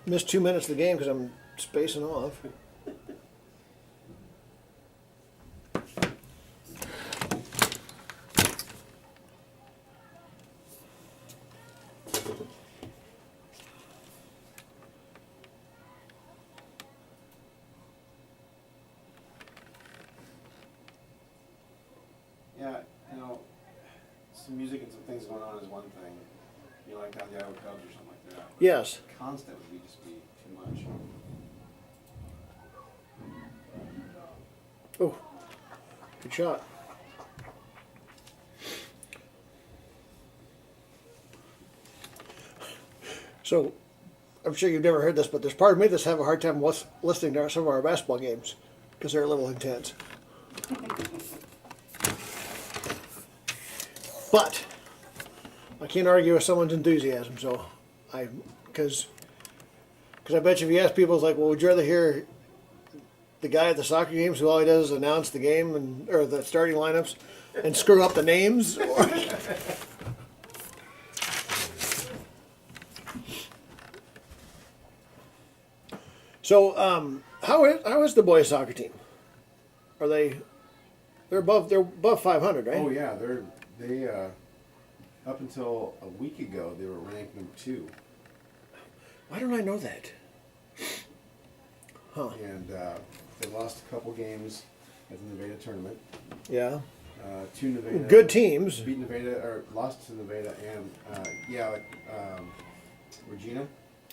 missed 2 minutes of the game because I'm spacing off. Yeah, some music and some things going on is one thing. Like down the Iowa Cubs or something like that. But Yes. constant would just be too much. Oh, good shot. So, I'm sure you've never heard this, but there's part of me that's have a hard time listening to some of our basketball games because they're a little intense. But I can't argue with someone's enthusiasm, because I bet you if you ask people, it's like, well, would you rather hear the guy at the soccer games who all he does is announce the game or the starting lineups and screw up the names? So, how is the boys soccer team? They're above 500, right? Oh yeah, they up until a week ago they were ranked number 2. Why don't I know that? Huh? And they lost a couple games at the Nevada tournament. Yeah. To Nevada. Good teams. Beat Nevada or lost to Nevada and Regina,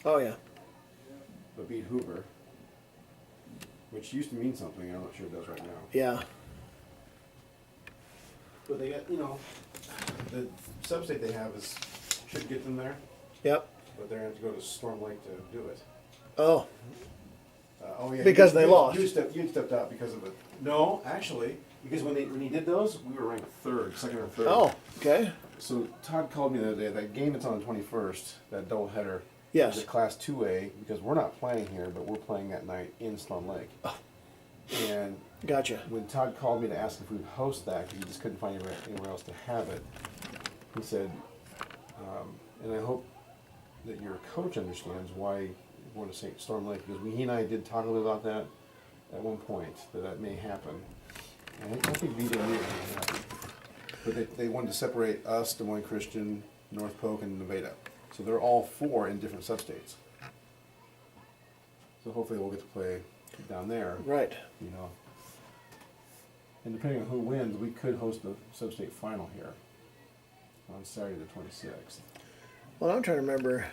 Oh yeah. but beat Hoover, which used to mean something. I'm not sure it does right now. Yeah. But they got the sub-state they have should get them there, Yep. but they're going to have to go to Storm Lake to do it. Oh. Oh yeah. Because they lost. You stepped out because of it. No, actually, because when he did those, we were ranked second or third. Oh. Okay. So Todd called me the other day. That game that's on the 21st, that doubleheader. Yes. Is a Class 2A because we're not playing here, but we're playing that night in Storm Lake. Oh. And Gotcha. when Todd called me to ask if we'd host that, because he just couldn't find anywhere else to have it, he said, and I hope that your coach understands why we're going to St. Storm Lake, because he and I did talk a little about that at one point, that may happen. And I think BJ knew it was going to happen. But they wanted to separate us, Des Moines Christian, North Polk, and Nevada. So they're all 4 in different substates. So hopefully we'll get to play down there. Right. And depending on who wins, we could host the sub-state final here on Saturday the 26th. Well, I'm trying to remember.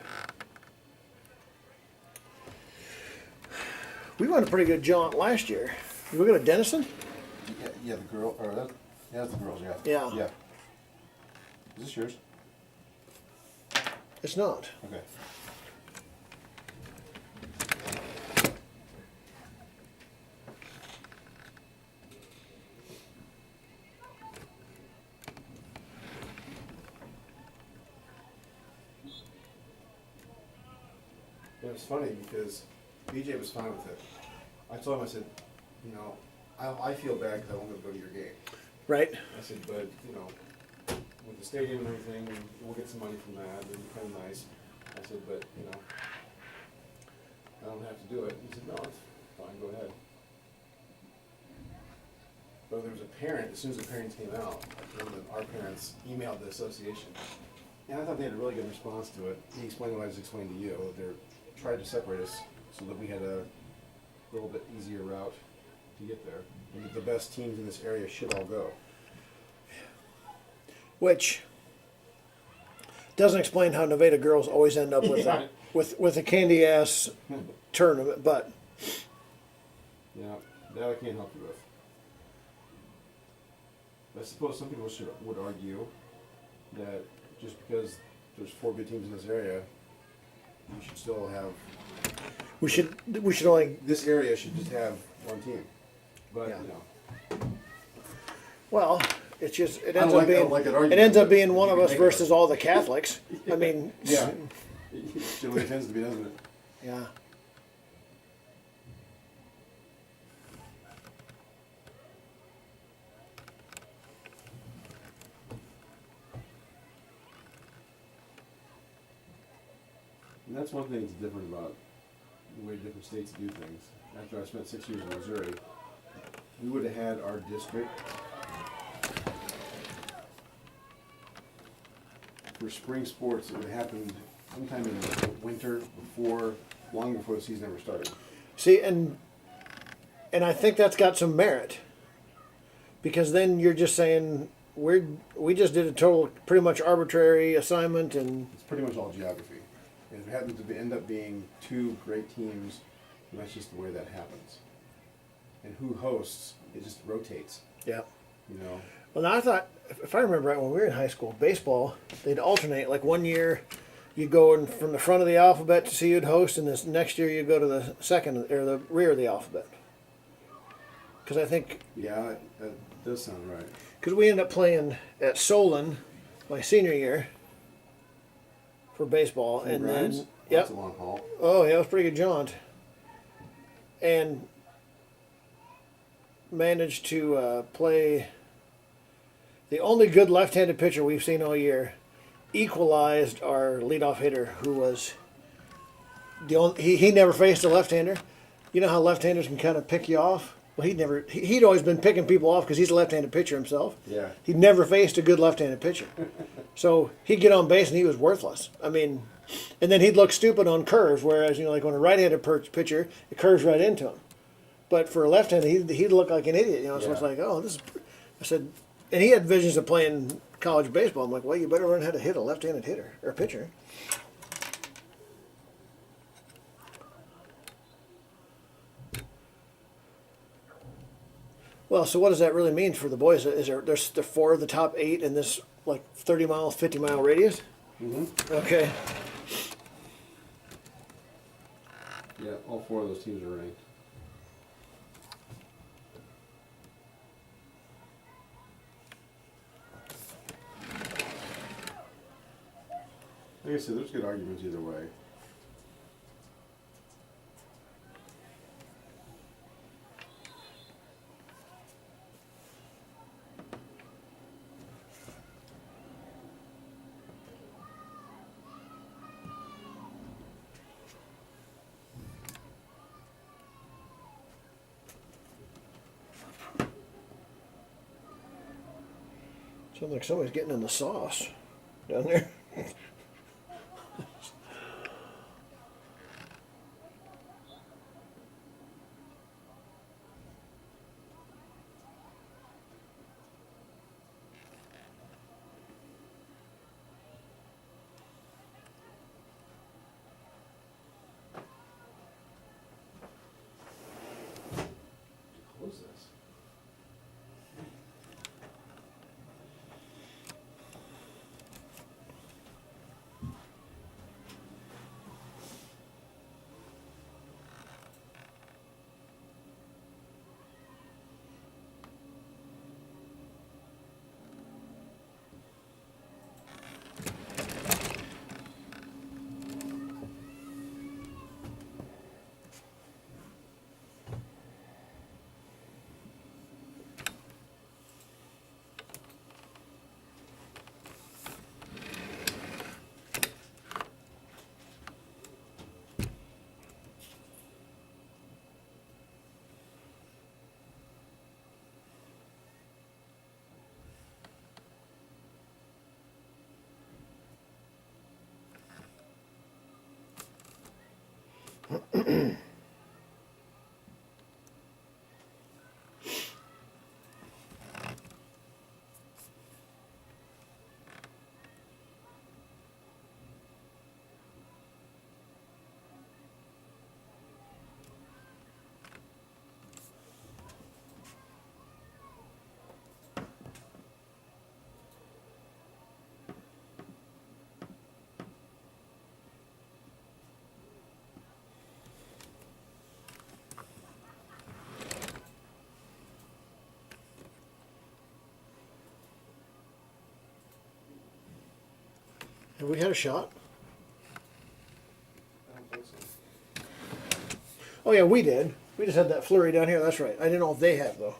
We won a pretty good jaunt last year. Did we go to Denison? Yeah, the girl, that's the girls, yeah. Yeah. Yeah. Is this yours? It's not. Okay. It was funny because BJ was fine with it. I told him, I said, I feel bad because I won't be able to go to your game. Right. I said, but, with the stadium and everything, we'll get some money from that, it'd be kind of nice. I said, but, I don't have to do it. He said, no, it's fine, go ahead. But there was a parent, as soon as the parents came out, one of our parents emailed the association. And I thought they had a really good response to it. He explained what I just explained to you, that they're trying to separate us so that we had a little bit easier route to get there. And the best teams in this area should all go. Which doesn't explain how Nevada girls always end up with Yeah. with a candy ass tournament, but Yeah, that I can't help you with. I suppose some people would argue that just because there's 4 good teams in this area, you should still have. we should only. This area should just have 1 team. But Yeah. Well, it's just it I ends don't up like- I being don't like that it argument, ends up but being you one of can us make it versus all the Catholics. I mean, yeah, it really tends to be, doesn't it? yeah. And that's one thing that's different about the way different states do things. After I spent 6 years in Missouri, we would have had our district for spring sports. It would have happened sometime in the winter long before the season ever started. See, and I think that's got some merit, because then you're just saying we just did a total pretty much arbitrary assignment, and It's pretty much all geography. And if it happens to end up being two great teams, then that's just the way that happens. And who hosts, it just rotates, yeah. you know. Well, now I thought, if I remember right, when we were in high school, baseball, they'd alternate. Like one year, you'd go in from the front of the alphabet to see who'd host, and this next year you'd go to the second or the rear of the alphabet. Because I think, Yeah, that does sound right. because we ended up playing at Solon my senior year for baseball, and Grimes? then That's yep, a long haul. oh yeah, it was a pretty good jaunt, and managed to play the only good left-handed pitcher we've seen all year. Equalized our leadoff hitter, who was the only, he never faced a left-hander. You know how left-handers can kind of pick you off? Well, he'd always been picking people off because he's a left-handed pitcher himself. Yeah. He'd never faced a good left-handed pitcher. So he'd get on base and he was worthless. I mean, and then he'd look stupid on curves, whereas, you know, like when a right-handed pitcher, it curves right into him. But for a left-handed, he'd look like an idiot, you know. So Yeah. it's like, oh, this is, I said, and he had visions of playing college baseball. I'm like, well, you better learn how to hit a left-handed hitter or pitcher. Well, so what does that really mean for the boys? There's the 4 of the top 8 in this like 30-mile, 50-mile radius? Mm-hmm. Okay. Yeah, all 4 of those teams are ranked. Like I said, there's good arguments either way. Sounds like somebody's getting in the sauce down there. Close this. Have we had a shot? I don't think so. Oh yeah, we did. We just had that flurry down here. That's right. I didn't know if they have though.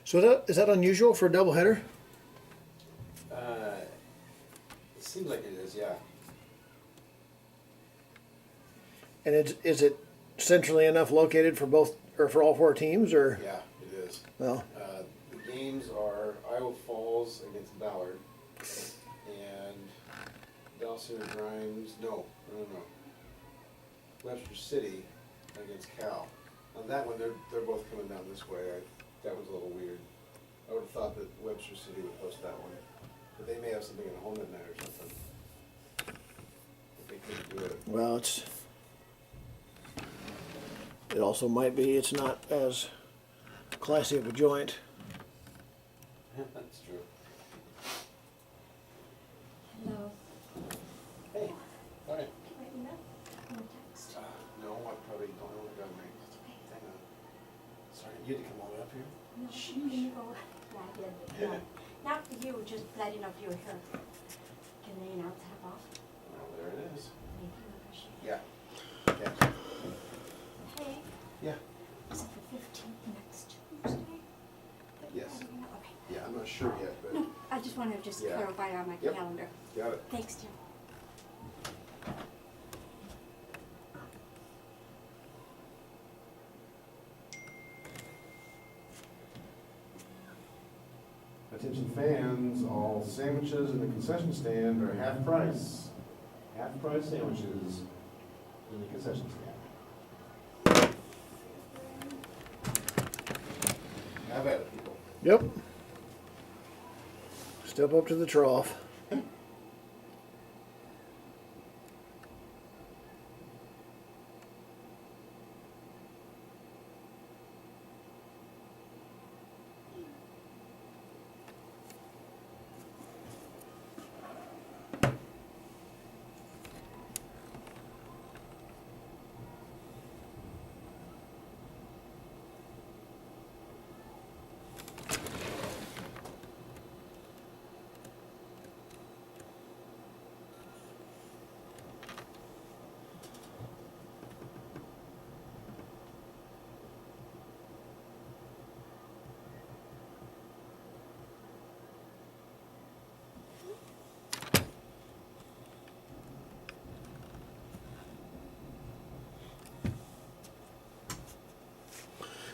So is that unusual for a doubleheader? It seems like it is, yeah. And is it centrally enough located for both or for all four teams or? Yeah, it is. Well, The games are Iowa Falls against Ballard and Dallas Center Grimes. No. Webster City against Cal. On that one, they're both coming down this way. That was a little weird. I would have thought that Webster City would host that one, but they may have something at home that night or something. But they couldn't do it. well, it also might be it's not as classy of a joint. That's true. Hello. Hey, all right. Wait, no. I'm gonna text. No, I probably don't know what I got my thing on. Sorry, you had to come all the way up here? No, can you go? Yeah, I did. No, not for you, just letting know if you were here. Can they announce half off? Well, there it is. Thank you, I appreciate it. Yeah. Okay. Hey, Yeah. is it the 15th next Tuesday? Yes. Okay. Yeah, I'm not sure yet, but No, I just wanted to just Yeah. clarify on my Yep. calendar. got it. Thanks, Tim. Attention fans, all sandwiches in the concession stand are half price. Half price sandwiches in the concession stand. Have at it, people. Yep. Step up to the trough.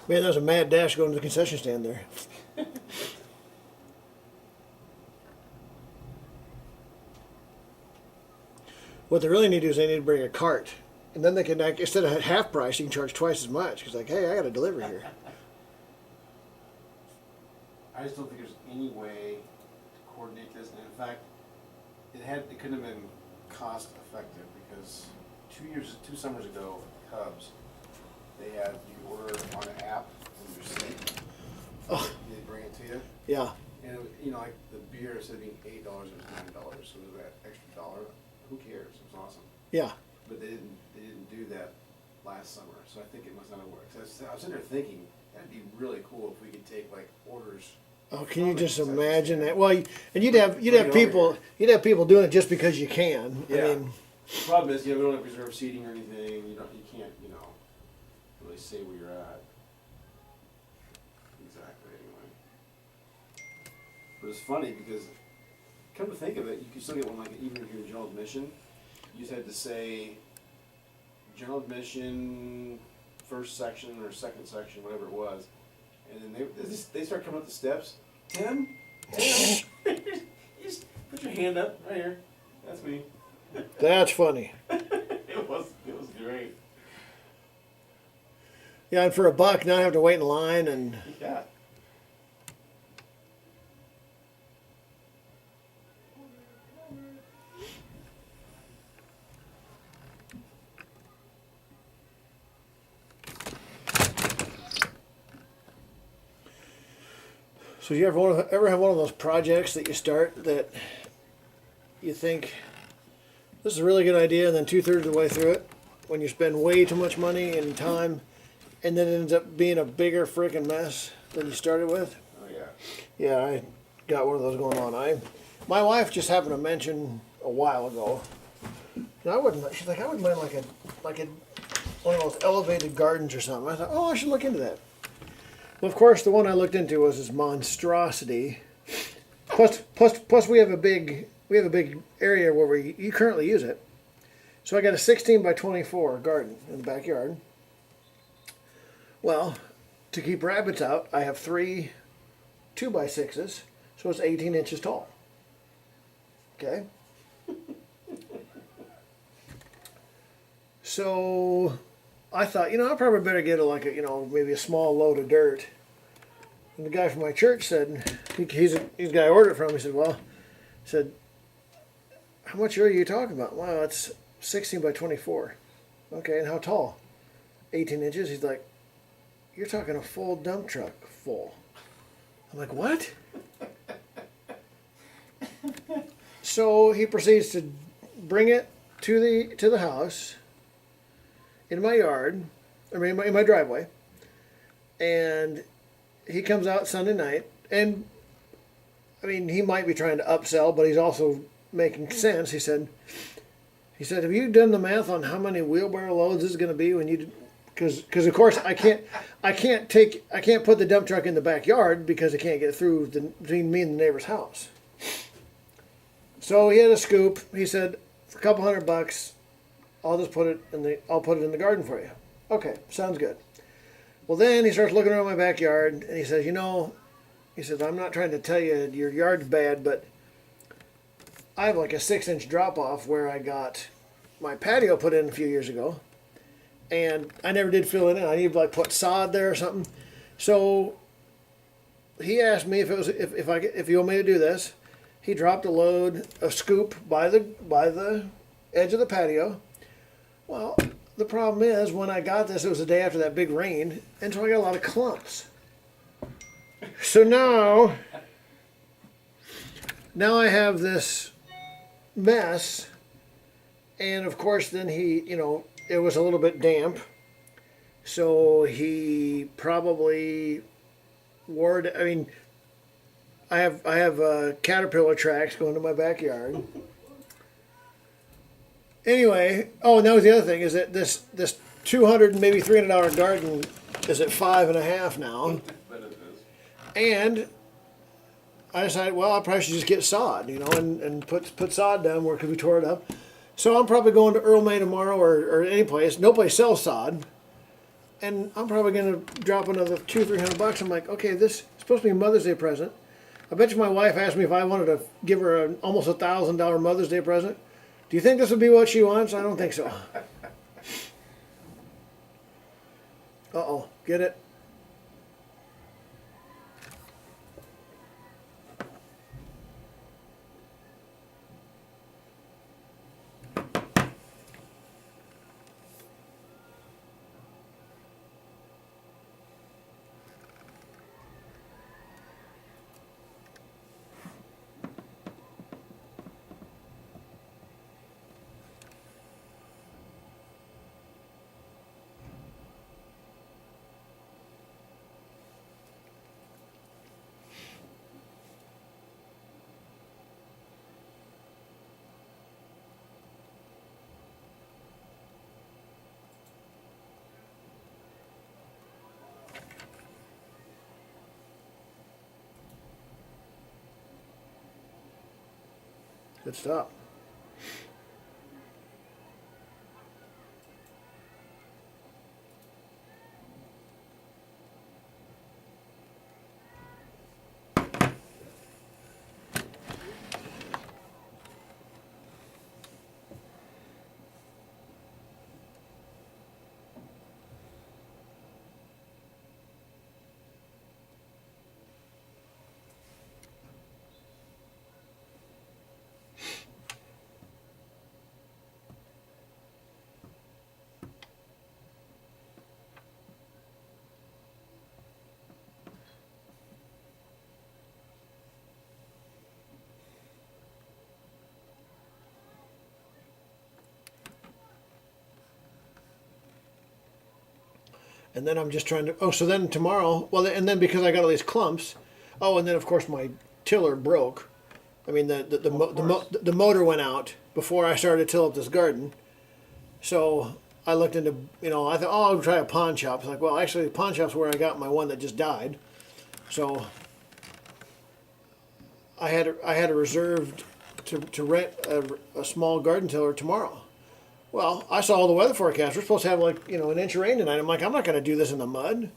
Man, that was a mad dash going to the concession stand there. What they really need to do is they need to bring a cart. And then they can, instead of half price, you can charge twice as much. Because like, hey, I got to deliver here. I just don't think there's any way to coordinate this, and in fact, it couldn't have been cost effective, because 2 summers ago, Cubs, they had you order on an app from your seat, Oh, they bring it to you, yeah. and it was, like the beer instead of being $8, it was $9, so there's that extra dollar. Who cares? It was awesome, Yeah. but they didn't do that last summer, so I think it must not have worked. So I was sitting there thinking that'd be really cool if we could take like orders. Oh, can you just From the imagine concession that? Well, and you'd have Bring it people over doing it just because you can. Yeah. I mean, The problem is, we don't have reserved seating or anything, you can't, really say where you're at. Exactly, anyway. But it's funny because, come to think of it, you could still get one like, even if you're in general admission, you just had to say, general admission, first section or second section, whatever it was, and then they start coming up the steps, Tim, you just put your hand up, right here, that's me. that's funny. It was great. Yeah, and for $1, not have to wait in line and. Yeah. So you ever have one of those projects that you start that you think this is a really good idea, and then 2/3 of the way through it, when you spend way too much money and time, and then it ends up being a bigger freaking mess than you started with? Oh yeah. Yeah, I got one of those going on. My wife just happened to mention a while ago. And I wouldn't. She's like, I wouldn't mind like a one of those elevated gardens or something. I thought, oh, I should look into that. Well, of course, the one I looked into was this monstrosity. Plus, we have a big area where you currently use it. So I got a 16 by 24 garden in the backyard. Well, to keep rabbits out, I have 3 2x6s, so it's 18 inches tall. Okay. So I thought, I probably better get maybe a small load of dirt. And the guy from my church said, he's the guy I ordered it from. He said, how much are you talking about? Well, it's 16 by 24. Okay, and how tall? 18 inches. He's like, you're talking a full dump truck full. I'm like, what? So he proceeds to bring it to the house in my yard, in my driveway, and he comes out Sunday night, and I mean, he might be trying to upsell, but he's also making sense. He said, have you done the math on how many wheelbarrow loads this is going to be when you? Because of course I can't put the dump truck in the backyard because I can't get through between me and the neighbor's house. So he had a scoop. He said, for a couple $100, I'll put it in the garden for you. Okay, sounds good. Well, then he starts looking around my backyard and he says, I'm not trying to tell you your yard's bad, but I have like a 6-inch drop off where I got my patio put in a few years ago. And I never did fill it in. I need to put sod there or something. So he asked me if you want me to do this. He dropped a scoop by the edge of the patio. Well, the problem is when I got this, it was the day after that big rain, and so I got a lot of clumps. So now I have this mess, and of course then it was a little bit damp, so he probably I have caterpillar tracks going to my backyard. Anyway, and that was the other thing, is that this $200 maybe $300 garden is at 5.5 now, and I decided, well, I probably should just get sod, and put sod down where it could be tore it up. So I'm probably going to Earl May tomorrow or any place. No place sells sod. And I'm probably going to drop another $200-300. I'm like, okay, this is supposed to be a Mother's Day present. I bet you my wife asked me if I wanted to give her almost $1,000 Mother's Day present. Do you think this would be what she wants? I don't think so. Uh-oh, get it? Good stuff. And then I'm just trying to, so then tomorrow, and then because I got all these clumps, and then of course my tiller broke. I mean, the motor went out before I started to till up this garden. So I looked into, I thought, oh, I'll try a pawn shop. It's like, well, actually, the pawn shop's where I got my one that just died. So I had a reserved to rent a small garden tiller tomorrow. Well, I saw all the weather forecast. We're supposed to have like, an inch of rain tonight. I'm like, I'm not going to do this in the mud.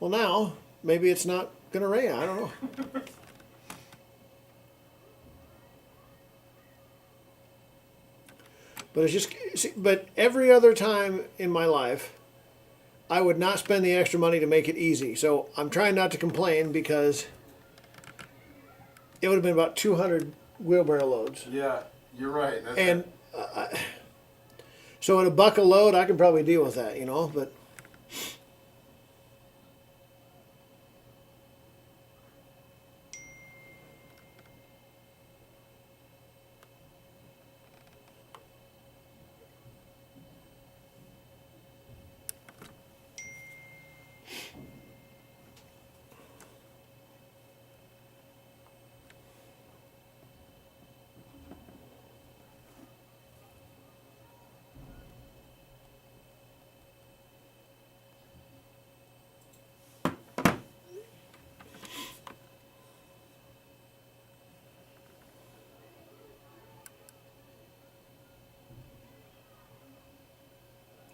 Well, now maybe it's not going to rain. I don't know. But it's just, but every other time in my life, I would not spend the extra money to make it easy. So I'm trying not to complain because it would have been about 200 wheelbarrow loads. Yeah, you're right. And so at $1 a load, I can probably deal with that, but.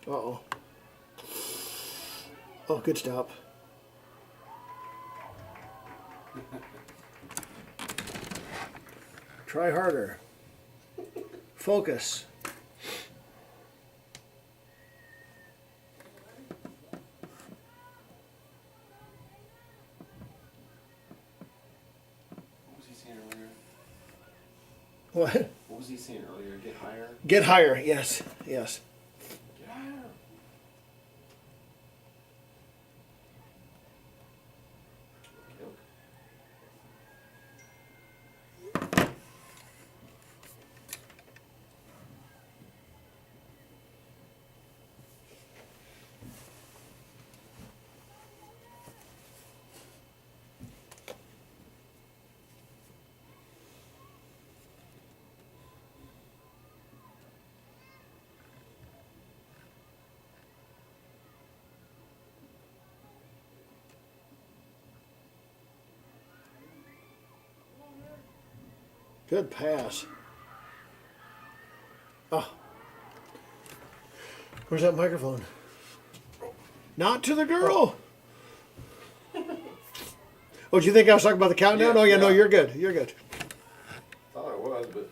Uh-oh. Oh, good stop. Try harder. Focus. What was he saying earlier? What? What was he saying earlier? Get higher? Get higher. Yes. Yes. Get higher. Yep. Good pass. Oh. Where's that microphone? Not to the girl. Oh, do you think I was talking about the countdown? Yeah, Oh, yeah, no, yeah. you're good. You're good. Thought I was, but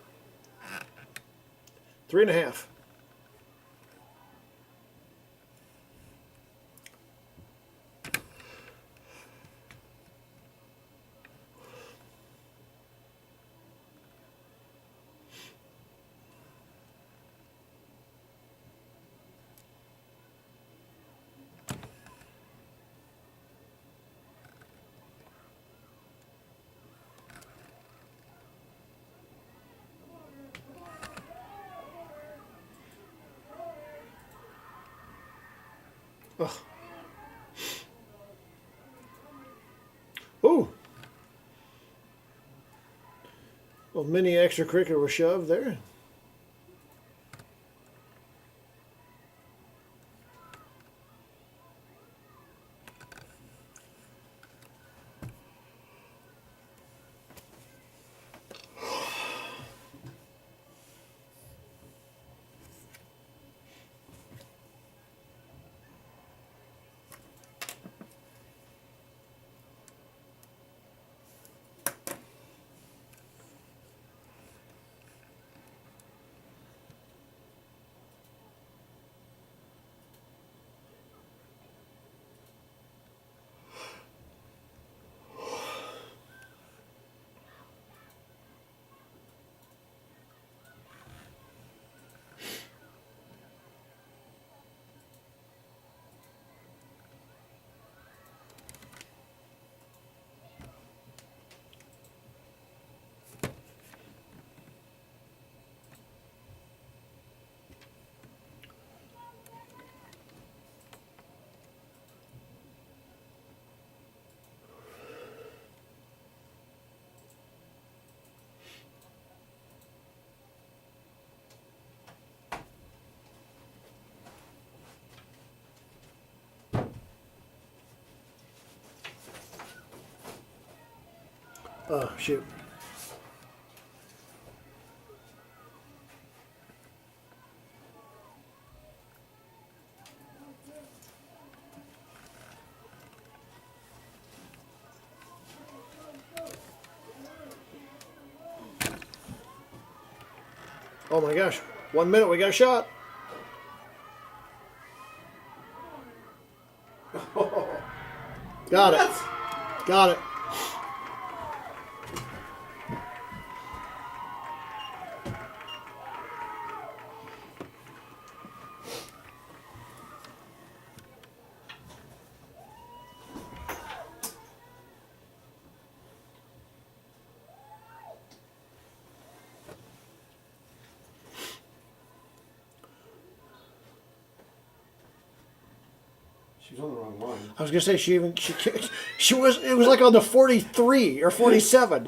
3.5. Ugh. Ooh. Well, mini extracurricular was shoved there. Oh, shoot. Oh my gosh. 1 minute, we got a shot. Got it. Got it. She was on the wrong line. I was gonna say she was, it was like on the 43 or 47.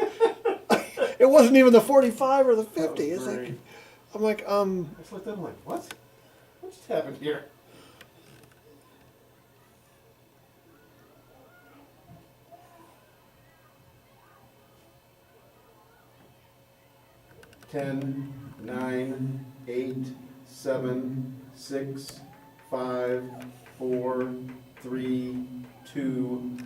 It wasn't even the 45 or the 50. It's like, Great. I'm like, I just looked up and like, what? What just happened here? Ten, 9, 8, 7, 6, 5, 4, 3, 2,